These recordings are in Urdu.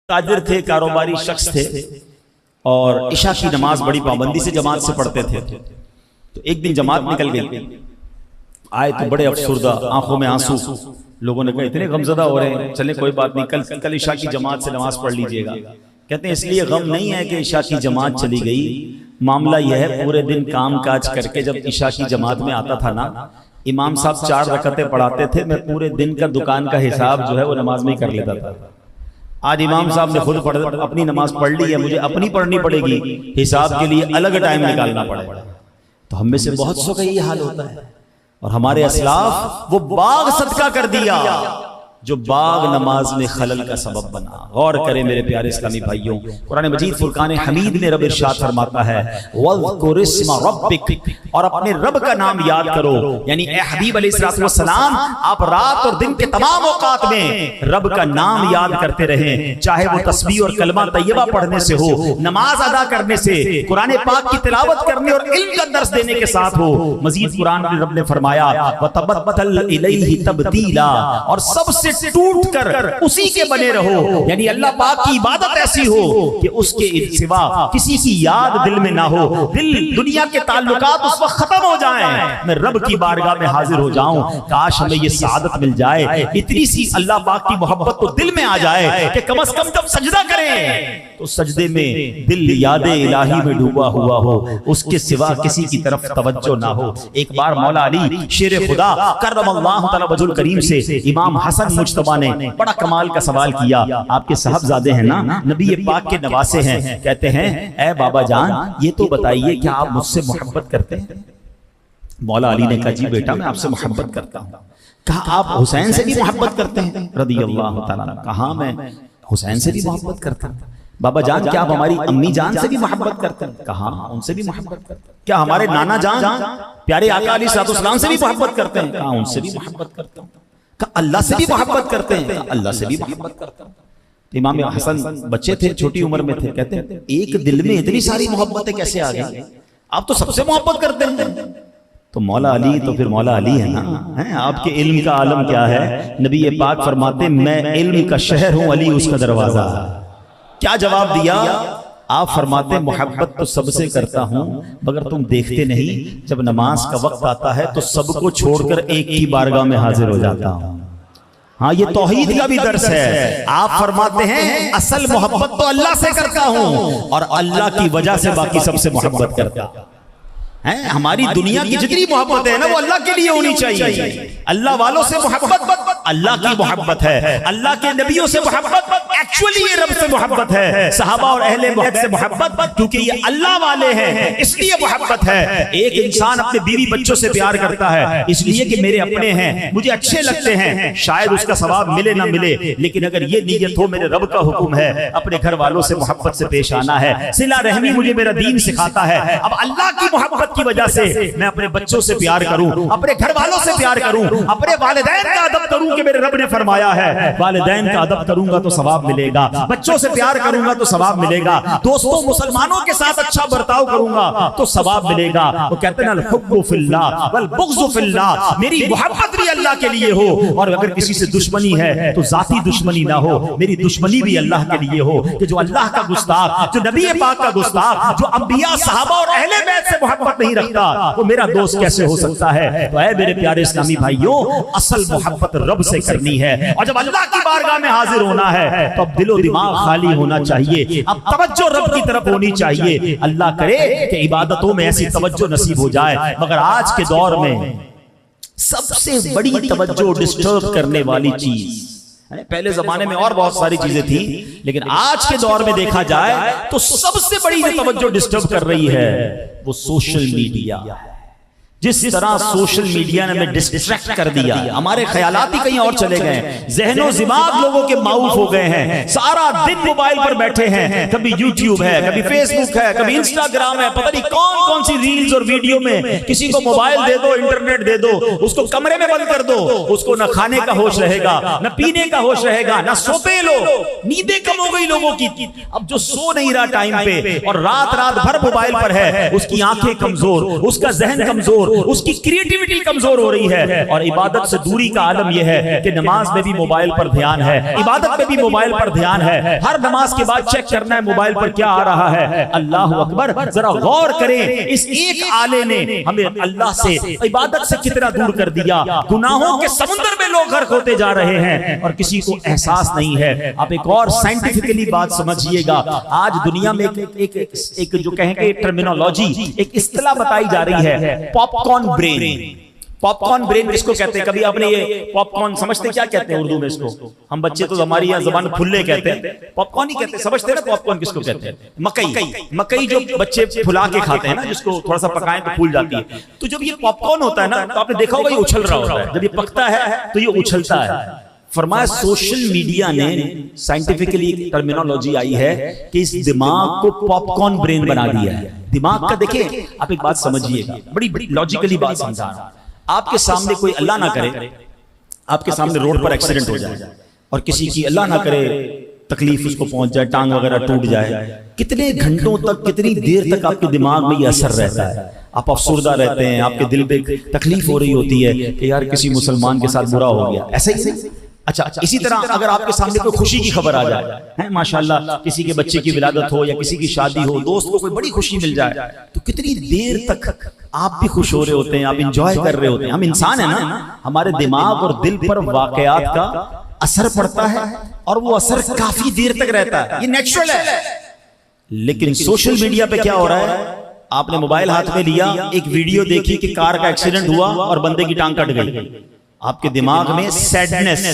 تاجر تھے، کاروباری شخص تھے اور عشاء کی نماز بڑی پابندی سے جماعت سے پڑھتے تھے. تو ایک دن جماعت نکل گئی، آئے تو بڑے افسردہ، آنکھوں میں آنسو. لوگوں نے کہا اتنے غمزدہ ہو رہے ہیں، چلیں کوئی بات نہیں، کل عشاء کی جماعت سے نماز پڑھ لیجئے گا. کہتے ہیں اس لیے غم نہیں ہے کہ عشاء کی جماعت چلی گئی، معاملہ یہ ہے پورے دن کام کاج کر کے جب عشاء کی جماعت میں آتا تھا نا، امام صاحب 4 رکعتیں پڑھاتے تھے، میں پورے دن کا دکان کا حساب جو ہے وہ نماز میں ہی کر لیتا تھا. آج امام صاحب نے خود اپنی نماز پڑھ لی ہے، مجھے اپنی پڑھنی پڑے گی، حساب کے لیے الگ ٹائم نکالنا پڑے گا. تو ہم میں سے بہت سو کا یہ حال ہوتا ہے. اور ہمارے اسلاف وہ باغ صدقہ کر دیا جو باغ نماز میں خلل کا سبب بنا. غور کریں میرے پیارے اسلامی بھائیوں، قرآن مجید فرقان حمید میں رب ارشاد فرماتا ہے وَاذْكُرِ اسْمَ رَبِّكَ، اور اپنے رب کا نام یاد کرو. یعنی اے حبیب علیہ السلام، آپ رات اور دن کے تمام اوقات میں رب کا نام یاد کرتے رہیں، چاہے وہ تسبیح اور کلمہ طیبہ پڑھنے سے ہو، نماز ادا کرنے سے، قرآن پاک کی تلاوت کرنے اور علم کا درس دینے کے ساتھ ہو. مزید قرآن میں رب نے فرمایا وَتَبَتَّلْ إِلَيْهِ تَبْتِيلًا، اور سب سے ٹوٹ کر اسی کے بنے رہو. یعنی اللہ پاک کی عبادت ایسی ہو کہ اس کے سوا کسی کی یاد دل میں نہ ہو، دل دنیا کے تعلقات اس وقت ختم ہو جائیں، میں رب کی بارگاہ میں حاضر ہو جاؤں. کاش ہمیں یہ سعادت مل جائے، اتنی سی اللہ پاک کی محبت تو دل میں آ جائے کہ کم از کم جب سجدہ کریں تو سجدے میں دل یاد الہی میں ڈوبا ہوا ہو، اس کے سوا کسی کی طرف توجہ نہ ہو. ایک بار مولا علی شیر خدا کرم اللہ تعالی وجہ الکریم سے امام حسن مجتبی نے بڑا کمال کا سوال کیا. آپ کے صاحبزادے ہیں نا، نبی پاک کے نواسے ہیں. کہتے ہیں اے بابا جان یہ تو بتائیے کیا آپ مجھ سے محبت کرتے ہیں؟ مولا علی نے کہا جی بیٹا میں آپ سے محبت کرتا ہوں. کہا آپ حسین سے بھی محبت کرتے ہیں رضی اللہ تعالیٰ؟ کہا میں حسین سے بھی محبت کرتا ہوں. بابا جان کیا آپ ہماری امی جان سے بھی محبت کرتے ہیں؟ کہا ان سے بھی محبت کرتے ہیں. کیا ہمارے نانا جان پیارے آقا علیہ الصلوۃ والسلام سے بھی محبت کرتے ہیں؟ کہا ان سے بھی محبت کرتا ہوں. کہا اللہ سے بھی محبت کرتے ہیں؟ کہا اللہ سے بھی محبت کرتا ہوں. امام حسن بچے تھے، چھوٹی عمر میں تھے. کہتے ہیں ایک دل میں اتنی ساری محبتیں کیسے آ گئی؟ آپ تو سب سے محبت کرتے ہیں. تو مولا علی تو پھر مولا علی ہے نا. آپ کے علم کا عالم کیا ہے؟ نبی پاک فرماتے میں علم کا شہر ہوں، علی اس کا دروازہ. کیا جواب دیا؟ آپ فرماتے محبت تو سب سے کرتا ہوں مگر تم دیکھتے نہیں، جب نماز کا وقت آتا ہے تو سب کو چھوڑ کر ایک کی بارگاہ میں حاضر ہو جاتا ہوں. ہاں یہ توحید کا بھی درس ہے. آپ فرماتے ہیں اصل محبت تو اللہ سے کرتا ہوں اور اللہ کی وجہ سے باقی سب سے محبت کرتا ہوں. ہماری دنیا کی جتنی محبت ہے نا وہ اللہ کے لیے ہونی چاہیے. اللہ والوں سے محبت اللہ کی محبت ہے، اللہ کے نبیوں سے محبت ایکچولی یہ رب سے محبت ہے، صحابہ اور اہل بیت سے محبت کیونکہ یہ اللہ والے ہیں اس لیے محبت ہے. ایک انسان اپنے بیوی بچوں سے پیار کرتا ہے اس لیے کہ میرے اپنے ہیں، مجھے اچھے لگتے ہیں، شاید اس کا ثواب ملے نہ ملے، لیکن اگر یہ نیت ہو میرے رب کا حکم ہے اپنے گھر والوں سے محبت سے پیش آنا ہے، صلہ رحمی مجھے میرا دین سکھاتا ہے، اب اللہ کی محبت کی وجہ سے میں اپنے بچوں سے پیار کروں، اپنے گھر والوں سے پیار کروں، اپنے والدین کا ادب کروں کہ میرے رب نے فرمایا ہے والدین کا ادب کروں گا تو ثواب ملے گا، بچوں سے پیار کروں گا تو ثواب ملے گا، دوستوں مسلمانوں کے ساتھ اچھا برتاؤ کروں گا تو ثواب ملے گا. وہ کہتے ہیں الحب فی اللہ والبغض فی اللہ، میری محبت بھی اللہ کے لیے ہو اور اگر کسی سے دشمنی ہے تو ذاتی دشمنی نہ ہو، میری دشمنی بھی اللہ کے لیے ہو. کہ جو اللہ کا گستاخ، جو نبی پاک کا گستاخ، جو انبیاء صحابہ اور اہل بیت سے محبت نہیں رکھتا وہ میرا دوست کیسے ہو سکتا ہے؟ تو اے میرے پیارے اسلامی بھائیوں اصل محبت رب سے کرنی ہے اور جب اللہ کی بارگاہ میں حاضر ہونا ہے تو اب دل و دماغ خالی ہونا چاہیے، اب توجہ رب کی طرف ہونی چاہیے. اللہ کرے کہ عبادتوں میں ایسی توجہ نصیب ہو جائے. مگر آج کے دور میں سب سے بڑی توجہ ڈسٹرب کرنے والی چیز، پہلے زمانے میں اور بہت ساری چیزیں تھیں لیکن آج کے دور میں دیکھا جائے تو سب سے بڑی جو توجہ ڈسٹرب کر رہی ہے وہ سوشل میڈیا ہے. جس طرح سوشل میڈیا نے ہمیں ڈسٹریکٹ کر دیا، ہمارے خیالات ہی کہیں اور چلے گئے، ذہن و دماغ لوگوں کے معاف ہو گئے ہیں، سارا دن موبائل پر بیٹھے ہیں، کبھی یوٹیوب ہے، کبھی فیس بک ہے، کبھی انسٹاگرام ہے، پتہ نہیں کون کون سی ریلز اور ویڈیو میں. کسی کو موبائل دے دو، انٹرنیٹ دے دو، اس کو کمرے میں بند کر دو، اس کو نہ کھانے کا ہوش رہے گا، نہ پینے کا ہوش رہے گا، نہ سوتے لو. نیندیں کم ہو گئی لوگوں کی. اب جو سو نہیں رہا ٹائم پہ اور رات رات بھر موبائل پر ہے اس کی آنکھیں کمزور، اس کا ذہن کمزور، کمزور, اس کی کریٹیوٹی کمزور ہو رہی ہے, اور عبادت سے دوری کا عالم یہ ہے کہ نماز میں بھی موبائل پر دھیان ہے, عبادت میں بھی موبائل پر دھیان ہے, ہر نماز کے بعد چیک کرنا ہے موبائل پر کیا آ رہا ہے. اللہ اکبر, ذرا غور کریں اس ایک آلے نے ہمیں اللہ سے, عبادت سے کتنا دور کر دیا. گناہوں کے سمندر میں لوگ غرق ہوتے جا رہے ہیں اور کسی کو احساس نہیں ہے. آپ ایک اور سائنٹیفکلی بات سمجھیے گا, آج دنیا میں ایک جو کہیں گے ٹرمینالوجی, ایک اصطلاح بتائی جا رہی ہے, پاپ کارن برین. پاپ کارن برین کس کو کہتے ہیں؟ کبھی آپ نے یہ پاپ کارن سمجھتے کیا کہتے ہیں اردو میں اس کو؟ ہم بچے تو ہماری یہاں زبان پھلے کہتے ہیں, پاپ کارن ہی کہتے ہیں. سمجھتے ہیں نا پاپ کارن کس کو کہتے ہیں؟ مکئی. مکئی جو بچے پھلا کے کھاتے ہیں نا, جس کو تھوڑا سا پکائیں تو پھول جاتی ہے. تو جب یہ پاپ کارن ہوتا ہے نا, تو آپ نے دیکھا ہوگا یہ اچھل رہا ہوتا ہے. جب یہ پکتا ہے تو یہ اچھلتا ہے. فرمایا سوشل میڈیا نے, سائنٹیفکلی ٹرمینالوجی آئی ہے کہ اس دماغ کو پاپ کارن برین بنا دیا ہے. دماغ کا دیکھیں آپ ایک بات سمجھیے گا, بڑی لاجیکلی بات سمجھا رہا ہوں. آپ کے سامنے کوئی اللہ نہ کرے, آپ کے سامنے روڈ پر ایکسیڈنٹ ہو جائے اور کسی کی اللہ نہ کرے تکلیف اس کو پہنچ جائے, ٹانگ وغیرہ ٹوٹ جائے, کتنے گھنٹوں تک, کتنی دیر تک آپ کے دماغ میں یہ اثر رہتا ہے. آپ افسردہ رہتے ہیں, آپ کے دل پہ تکلیف ہو رہی ہوتی ہے کہ یار کسی مسلمان کے ساتھ برا ہو گیا. ایسا ہی اچھا, اسی طرح اگر آپ کے سامنے کوئی خوشی کی خبر آ جائے, ماشاءاللہ کسی کے بچے کی ولادت ہو یا کسی کی شادی ہو, دوست کو کوئی بڑی خوشی مل جائے, تو کتنی دیر تک آپ بھی خوش ہو رہے ہوتے ہیں, آپ انجوائے کر رہے ہوتے ہیں. ہم انسان ہیں نا, ہمارے دماغ اور دل پر واقعات کا اثر پڑتا ہے اور وہ اثر کافی دیر تک رہتا ہے, یہ نیچرل ہے. لیکن سوشل میڈیا پہ کیا ہو رہا ہے, آپ نے موبائل ہاتھ میں لیا, ایک ویڈیو دیکھی کہ کار کا ایکسیڈنٹ ہوا اور بندے کی ٹانگ کٹ گئی, آپ کے دماغ میں سیڈنس,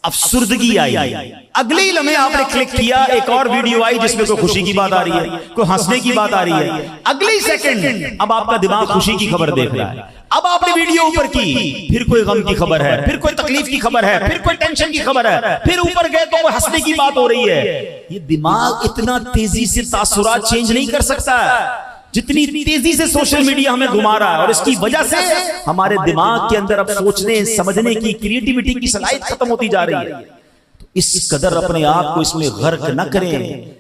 افسردگی آئی. اگلے ہی لمحے آپ نے کلک کیا, ایک اور ویڈیو آئی جس میں کوئی خوشی کی بات آ رہی ہے, کوئی ہنسنے کی بات آ رہی ہے. اگلے ہی سیکنڈ اب آپ کا دماغ خوشی کی خبر دیکھ رہا ہے. اب آپ نے ویڈیو اوپر کی, پھر کوئی غم کی خبر ہے, پھر کوئی تکلیف کی خبر ہے, پھر کوئی ٹینشن کی خبر ہے, پھر اوپر گئے تو کوئی ہنسنے کی بات ہو رہی ہے. یہ دماغ اتنا تیزی سے تاثرات چینج نہیں کر سکتا جتنی تیزی سے سوشل میڈیا ہمیں گھما رہا ہے, اور اس کی وجہ سے ہمارے دماغ کے اندر اب سوچنے سمجھنے کی, کریٹیوٹی کی صلاحیت ختم ہوتی جا رہی ہے. اس قدر اپنے آپ کو اس میں غرق نہ کریں.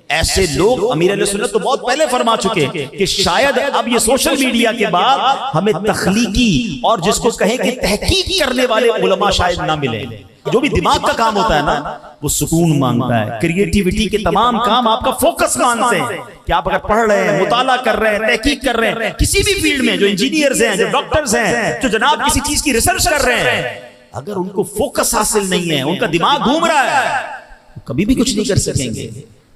ایسے لوگ, امیر اہل سنت تو بہت پہلے فرما چکے کہ شاید اب یہ سوشل میڈیا کے بعد ہمیں تخلیقی اور جس کو کہیں کہ تحقیق کرنے والے علماء شاید نہ ملیں. جو بھی دماغ کا کام ہوتا ہے نا, وہ سکون مانگتا ہے. کریٹیوٹی کے تمام کام آپ کا فوکس مانگتے ہیں کہ آپ اگر پڑھ رہے ہیں, مطالعہ کر رہے ہیں, تحقیق کر رہے ہیں, کسی بھی فیلڈ میں, جو انجینئرز ہیں, جو ڈاکٹرز ہیں, جو جناب کسی چیز کی ریسرچ کر رہے ہیں, اگر ان کو فوکس حاصل نہیں ہے, ان کا دماغ گھوم رہا ہے, کبھی بھی کچھ نہیں کر سکیں گے.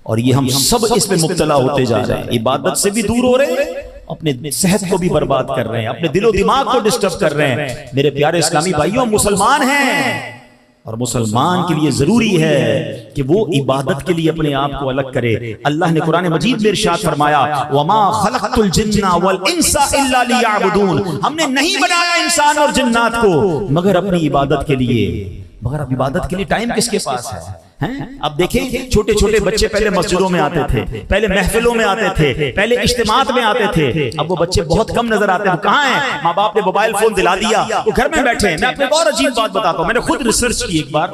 اور یہ ہم سب اس میں مبتلا ہوتے جا رہے ہیں. عبادت سے بھی دور ہو رہے ہیں, اپنے صحت کو بھی برباد کر رہے ہیں, اپنے دل و دماغ کو ڈسٹرب کر رہے ہیں. میرے پیارے اسلامی بھائیوں, مسلمان ہیں اور مسلمان کے لیے ضروری ہے کہ وہ عبادت کے لیے اپنے آپ کو الگ کرے. اللہ نے قرآن مجید میں ارشاد فرمایا, وَمَا خَلَقْتُ الْجِنَّ وَالْإِنسَ إِلَّا لِيَعْبُدُونَ, ہم نے نہیں بنایا انسان اور جنات کو مگر اپنی عبادت کے لیے. مگر اب عبادت کے لیے ٹائم کس کے پاس ہے؟ اب دیکھیں, چھوٹے چھوٹے بچے پہلے مسجدوں میں آتے تھے, پہلے محفلوں میں آتے تھے, پہلے اجتماعات میں آتے تھے. اب وہ بچے بہت کم نظر آتے ہیں. کہاں ہیں؟ ماں باپ نے موبائل فون دلا دیا, وہ گھر میں بیٹھے ہیں. میں آپ کو ایک اور عجیب بات بتاتا ہوں, میں نے خود ریسرچ کی ایک بار.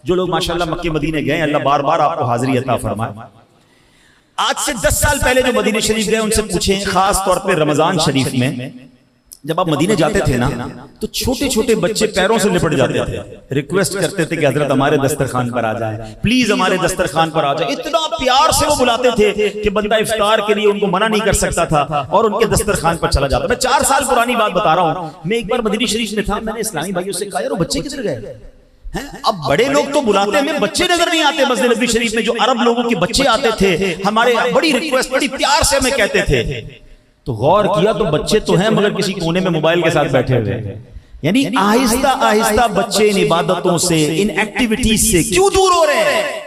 جو لوگ ماشاءاللہ مکے مدینے گئے, اللہ بار بار آپ کو حاضری عطا فرمائے. آج سے 10 سال پہلے جو مدینے شریف گئے ان سے پوچھیں, خاص طور پہ رمضان شریف میں جب آپ مدینے جاتے تھے نا, تو چھوٹے چھوٹے بچے پیروں سے لپٹ جاتے تھے, ریکویسٹ کرتے تھے کہ حضرت ہمارے دسترخوان پر آ جائے, پلیز ہمارے دسترخوان پر آ جائے. اتنا پیار سے وہ بلاتے تھے کہ بندہ افطار کے لیے ان کو منع نہیں کر سکتا تھا اور ان کے دسترخوان پر چلا جاتا. میں 4 سال پرانی بات بتا رہا ہوں. میں ایک بار مدینے شریف میں تھا, میں نے اسلامی بھائیوں سے کہا, یار وہ بچے کدھر گئے؟ اب بڑے لوگ تو بلاتے ہیں, بچے نظر نہیں آتے. مسجد نبوی شریف میں جو عرب لوگوں کے بچے آتے تھے, ہمارے بڑی ریکویسٹ, بڑی پیار سے ہمیں کہتے تھے. تو غور کیا تو بچے تو ہیں مگر کسی کونے میں موبائل کے ساتھ بیٹھے ہوئے ہیں. یعنی آہستہ آہستہ بچے ان عبادتوں سے, ان ایکٹیویٹیز سے کیوں دور ہو رہے ہیں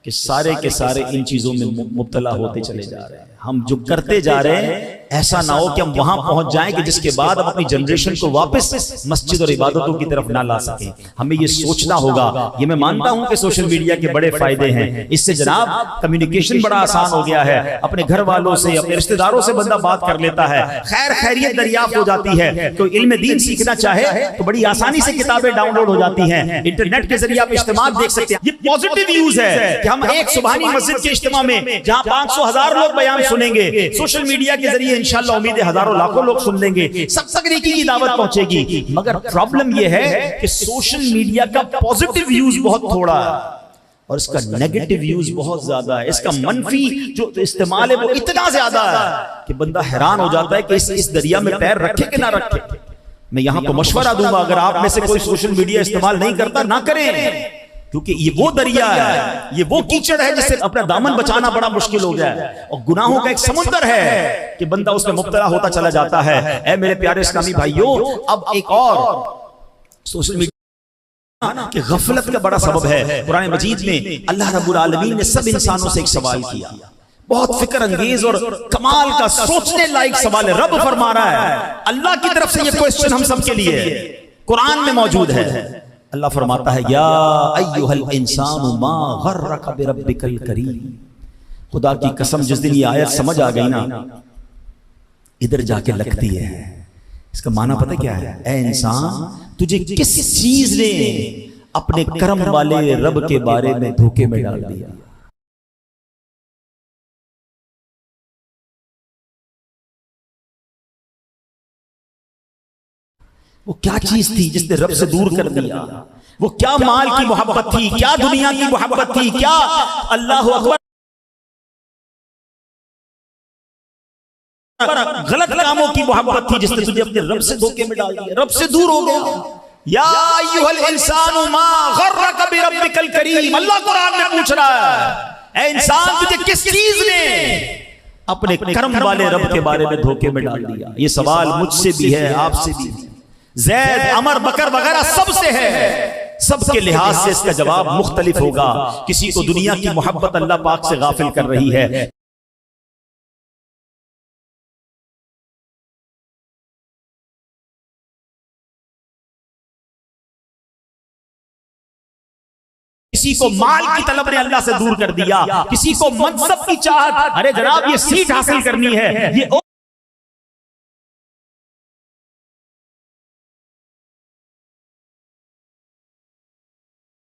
کہ سارے کے سارے ان چیزوں میں مبتلا ہوتے چلے جا رہے ہیں. ہم جو کرتے جا رہے ہیں ایسا نہ ہو کہ ہم وہاں پہنچ جائیں کہ جس کے بعد ہم اپنی جنریشن کو واپس مسجد اور عبادتوں کی طرف نہ لا سکیں. ہمیں یہ سوچنا ہوگا. یہ میں مانتا ہوں کہ سوشل میڈیا کے بڑے فائدے ہیں, اس سے جناب کمیونیکیشن بڑا آسان ہو گیا ہے. اپنے گھر والوں سے, اپنے رشتہ داروں سے بندہ بات کر لیتا ہے, خیر خیریت دریافت ہو جاتی ہے. کوئی علم دین سیکھنا چاہے تو بڑی آسانی سے کتابیں ڈاؤن لوڈ ہو جاتی ہیں. انٹرنیٹ کے ذریعے آپ اجتماع دیکھ سکتے ہیں. یہ پازیٹیو یوز ہے کہ ہم ایک سبحانی مسجد کے اجتماع میں جہاں 500,000 لوگ بیان سنیں گے, سوشل میڈیا کے ذریعے انشاءاللہ امید ہے ہزاروں لاکھوں لوگ سن لیں گے, سب تک نیکی کی دعوت پہنچے گی. مگر پرابلم یہ ہے کہ سوشل میڈیا کا پازیٹیو یوز بہت تھوڑا ہے اور اس کا نیگیٹو یوز بہت زیادہ ہے. اس کا منفی جو استعمال ہے وہ اتنا زیادہ ہے کہ بندہ حیران ہو جاتا ہے کہ اس دریا میں پیر رکھے کہ نہ رکھے. میں یہاں تو مشورہ دوں گا, اگر آپ میں سے کوئی سوشل میڈیا استعمال نہیں کرتا نہ کریں, کیونکہ یہ وہ دریا ہے, یہ وہ کیچڑ ہے جس سے اپنا دامن بچانا بڑا مشکل ہو گیا ہے, اور گناہوں کا ایک سمندر ہے کہ بندہ اس میں مبتلا ہوتا چلا جاتا ہے. اے میرے پیارے اسلامی بھائیوں, اب ایک اور سوشل میڈیا کہ غفلت کا بڑا سبب ہے. قرآن مجید میں اللہ رب العالمین نے سب انسانوں سے ایک سوال کیا, بہت فکر انگیز اور کمال کا سوچنے لائق سوال ہے. رب فرما رہا ہے, اللہ کی طرف سے یہ کوسچن ہم سب کے لیے قرآن میں موجود ہے. اللہ فرماتا ہے یا ایھا الانسان ما غرک بربک الکریم. خدا کی قسم جس دن یہ آیت سمجھ آ گئی نا, ادھر جا کے لگتی ہے. اس کا معنی پتہ کیا ہے؟ اے انسان, تجھے کس چیز نے اپنے کرم والے رب کے بارے میں دھوکے میں ڈال دیا؟ وہ کیا چیز تھی جس نے رب سے دور کر دیا؟ وہ کیا مال کی محبت تھی, کیا دنیا کی محبت تھی, کیا اللہ اکبر غلط کاموں کی محبت تھی جس نے تجھے اپنے رب سے دھوکے میں ڈال دیا, رب سے دور ہو گیا. یا ایھا الانسان ما غرک بربک الکریم. اللہ قرآن میں پوچھ رہا ہے, اے انسان تجھے کس چیز نے اپنے کرم والے رب کے بارے میں دھوکے میں ڈال دیا؟ یہ سوال مجھ سے بھی ہے, آپ سے بھی, زید, عمر, بکر وغیرہ سب سے ہے. سب کے لحاظ سے اس کا جواب مختلف ہوگا. کسی کو دنیا کی محبت اللہ پاک سے غافل کر رہی ہے, کسی کو مال کی طلب نے اللہ سے دور کر دیا, کسی کو منصب کی چاہت, ارے جناب یہ سیٹ حاصل کرنی ہے, یہ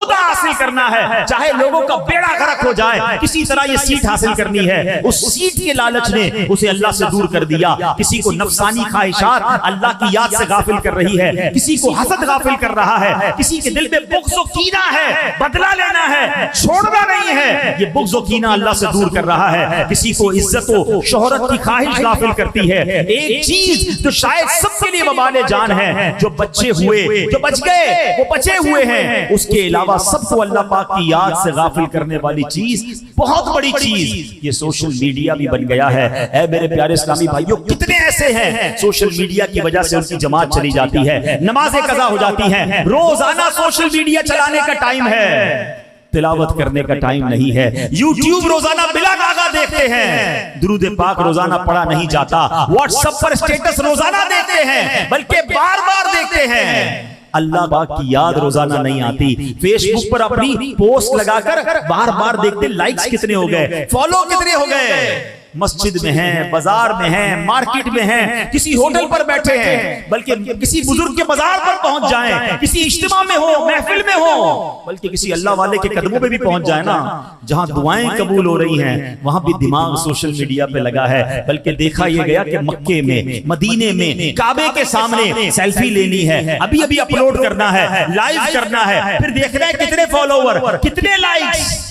حاصل کرنا ہے, چاہے لوگوں کا بیڑا غرق ہو جائے, کسی طرح یہ سیٹ حاصل کرنی ہے. اس سیٹ کے لالچ نے اسے اللہ سے دور کر دیا. کسی کو نفسانی خواہشات اللہ کی یاد سے غافل کر رہی ہے, کسی کو حسد غافل کر رہا ہے, کسی کے دل میں بغض و کینہ ہے, بدلہ لینا ہے, چھوڑنا نہیں ہے, یہ بغض و کینہ اللہ سے دور کر رہا ہے. کسی کو عزت و شہرت کی خواہش غافل کرتی ہے. ایک چیز جو شاید سب کے لیے وبال جان ہے, جو بچے ہوئے, جو بچ گئے, وہ بچے ہوئے ہیں, اس کے علاوہ سب کو اللہ پاک کی یاد سے غافل کرنے والی چیز, بہت بڑی چیز, یہ سوشل میڈیا بھی بن گیا ہے. اے میرے پیارے اسلامی بھائیوں, کتنے ایسے ہیں سوشل میڈیا کی وجہ سے ان کی جماعت چلی جاتی ہے, نمازیں قضا ہو جاتی ہیں. روزانہ سوشل میڈیا چلانے کا ٹائم ہے, تلاوت کرنے کا ٹائم نہیں ہے. یوٹیوب روزانہ بلا ناغہ دیکھتے ہیں, درود پاک روزانہ پڑھا نہیں جاتا, واٹس ایپ پر سٹیٹس روزانہ دیکھتے ہیں, بلکہ بار بار دیکھتے ہیں. اللہ پاک کی یاد روزانہ نہیں آتی. فیس بک پر اپنی پوسٹ لگا کر بار بار دیکھتے لائکس کتنے ہو گئے, فالو کتنے ہو گئے. مسجد میں ہیں, بازار میں ہیں, مارکیٹ میں ہیں, کسی ہوٹل پر بیٹھے ہیں, بلکہ کسی بزرگ کے بازار پر پہنچ جائیں, کسی اجتماع میں ہو, محفل میں ہو, بلکہ کسی اللہ والے کے قدموں پہ بھی پہنچ جائیں نا, جہاں دعائیں قبول ہو رہی ہیں, وہاں بھی دماغ سوشل میڈیا پہ لگا ہے. بلکہ دیکھا یہ گیا کہ مکے میں, مدینے میں, کعبے کے سامنے سیلفی لینی ہے, ابھی ابھی اپلوڈ کرنا ہے, لائیو کرنا ہے, پھر دیکھنا ہے کتنے فالوور, کتنے لائکس.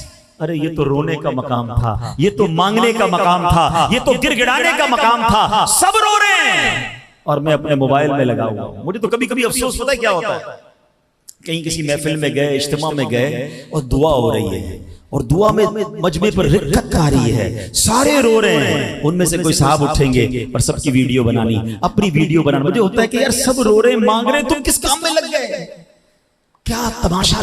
ارے یہ تو رونے کا مقام تھا, یہ تو مانگنے کا مقام تھا, یہ تو گر گڑانے کا مقام تھا. سب رو رہے ہیں اور میں اپنے موبائل میں لگا ہوا ہوں. مجھے تو کبھی کبھی افسوس پتہ ہے کیا ہوتا ہے, کہیں کسی محفل میں گئے, اجتماع میں گئے اور دعا ہو رہی ہے, اور دعا میں مجمع پر رکت آ رہی ہے, سارے رو رہے ہیں, ان میں سے کوئی صاحب اٹھیں گے اور سب کی ویڈیو بنانی, اپنی ویڈیو بنانا. مجھے ہوتا ہے کہ یار سب رو رہے ہیں, مانگ رہے ہیں, تم کس کام میں لگ گئے, کیا تماشا